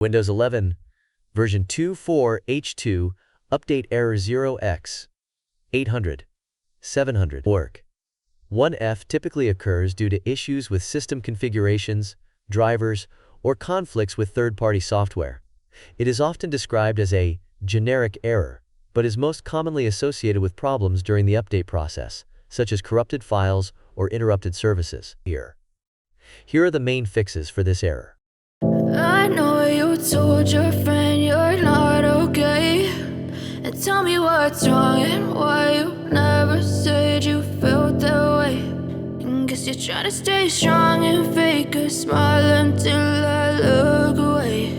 Windows 11, version 0x8007001f, update error 0x8007001f typically occurs due to issues with system configurations, drivers, or conflicts with third-party software. It is often described as a generic error, but is most commonly associated with problems during the update process, such as corrupted files or interrupted services. Here are the main fixes for this error. I know you told your friend you're not okay, and tell me what's wrong and why you never said you felt that way. And guess you're trying to stay strong and fake a smile until I look away.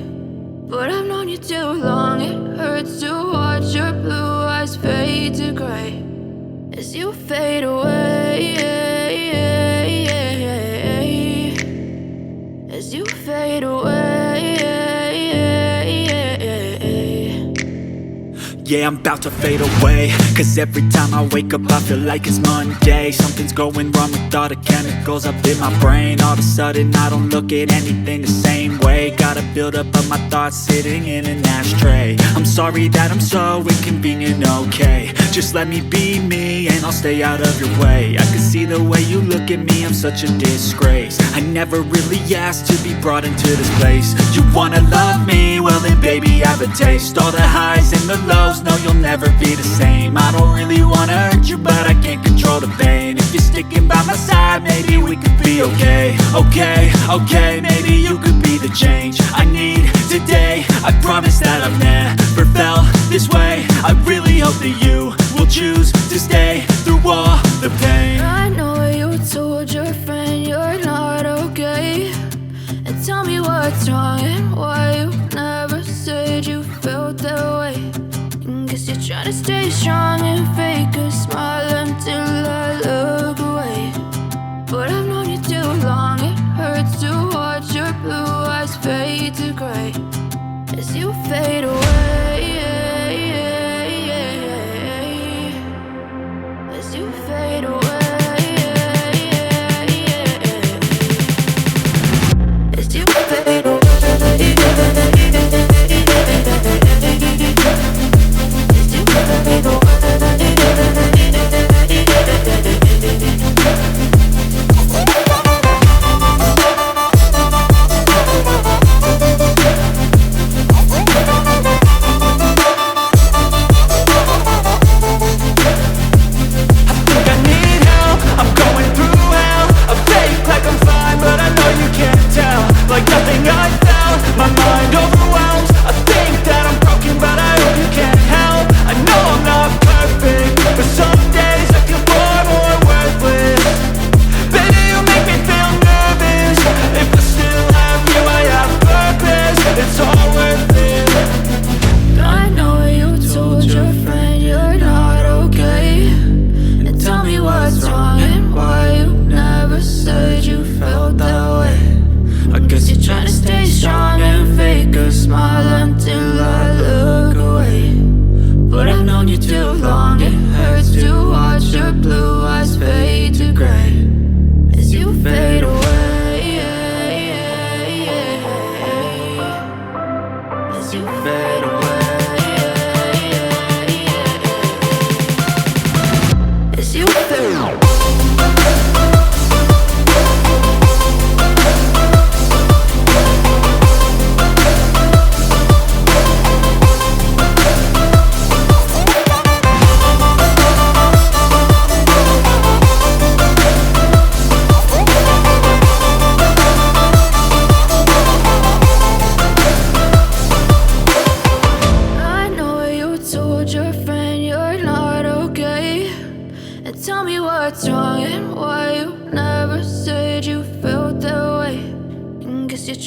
But I've known you too long, it hurts to watch your blue eyes fade to gray as you fade away, as you fade away. Yeah, I'm about to fade away, cause every time I wake up I feel like it's Monday. Something's going wrong with all the chemicals up in my brain. All of a sudden I don't look at anything the same way. Got a build up of my thoughts sitting in an ashtray. I'm sorry that I'm so inconvenient, okay. Just let me be me and I'll stay out of your way. I can see the way you look at me, I'm such a disgrace. I never really asked to be brought into this place. You wanna love me? Well then baby have a taste. All the highs and the lows, no, you'll never be the same. I don't really wanna hurt you, but I can't control the pain. If you're sticking by my side, maybe we could be okay. Okay, maybe you could be the change I need today. I promise that I've never felt this way. I really hope that you will choose to stay through all the pain. I know you told your friend you're not okay, and tell me what's wrong and why you never said you felt that way. Guess you're trying to stay strong and fake a smile until I look away. But I've known you too long, it hurts to watch your blue eyes fade to gray as you fade away, as you fade away, as you fade away.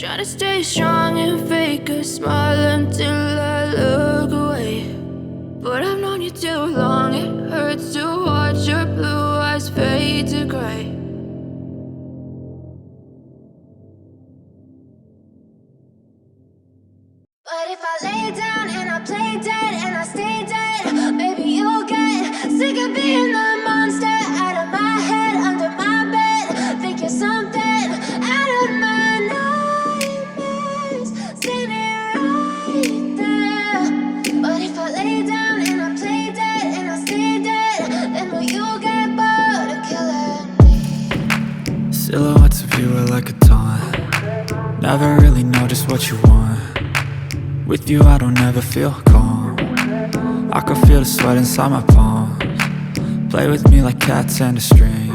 Try to stay strong and fake a smile until I look away. But I've known you too long, it hurts to watch your blue eyes fade to gray. But if I lay down and I play dead and I stay dead, maybe you'll get sick of being the monster out of my head, under my bed. Think you're something out of my nightmares, standing Never really know just what you want. With you I don't ever feel calm. I can feel the sweat inside my palms. Play with me like cats and a string.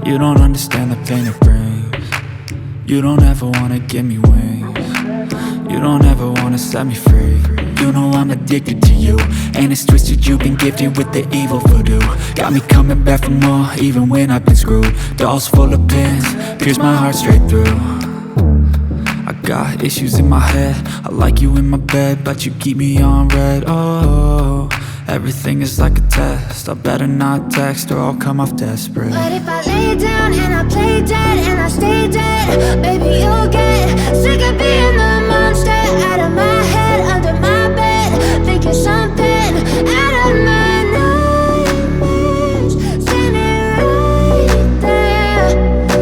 You don't understand the pain it brings. You don't ever wanna give me wings. You don't ever wanna set me free. You know I'm addicted to you, and it's twisted, you've been gifted with the evil voodoo. Got me coming back for more, even when I've been screwed. Dolls full of pins, pierce my heart straight through. I got issues in my head, I like you in my bed, but you keep me on red. Oh, everything is like a test, I better not text or I'll come off desperate. But if I lay down and I play dead and I stay dead, baby you'll get sick of being the monster out of my head, under my bed, thinking something out of my nightmares, standing right there.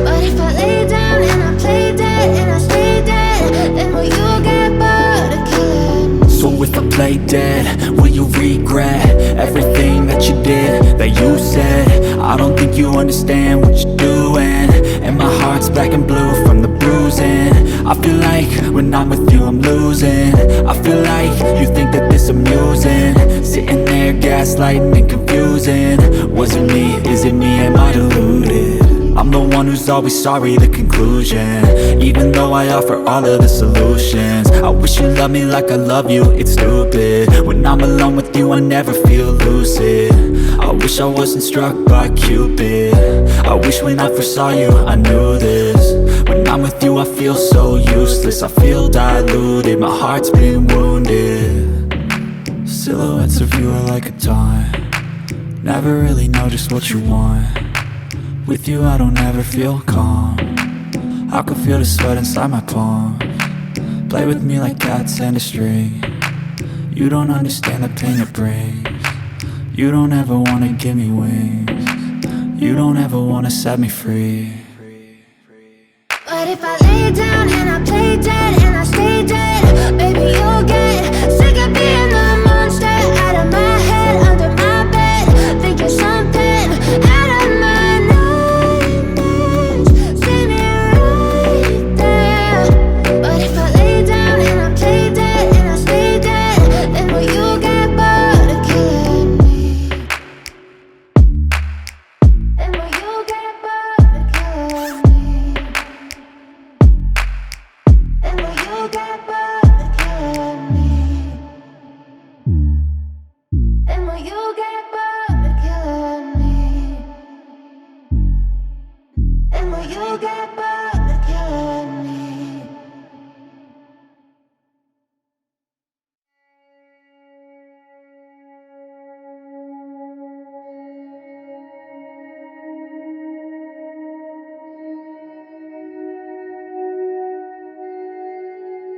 But if I lay down and I play dead and I stay dead, then will you get bored of killing? So if I play dead, will you regret everything that you did, that you said? I don't think you understand what you're doing, and my heart's black and blue from the bruising. I feel like when I'm with you I'm losing. I feel like you think that this amusing, sitting there gaslighting and confusing. Was it me? Is it me? Am I deluded? I'm the one who's always sorry, the conclusion, even though I offer all of the solutions. I wish you loved me like I love you, it's stupid. When I'm alone with you I never feel lucid. I wish I wasn't struck by Cupid. I wish when I first saw you I knew this. When I'm with you I feel so useless, I feel diluted, my heart's been wounded. Silhouettes of you are like a taunt. Never really know just what you want. With you I don't ever feel calm. I can feel the sweat inside my palms. Play with me like cats and a string. You don't understand the pain it brings. You don't ever wanna give me wings. You don't ever wanna set me free. But if I lay down and I play dead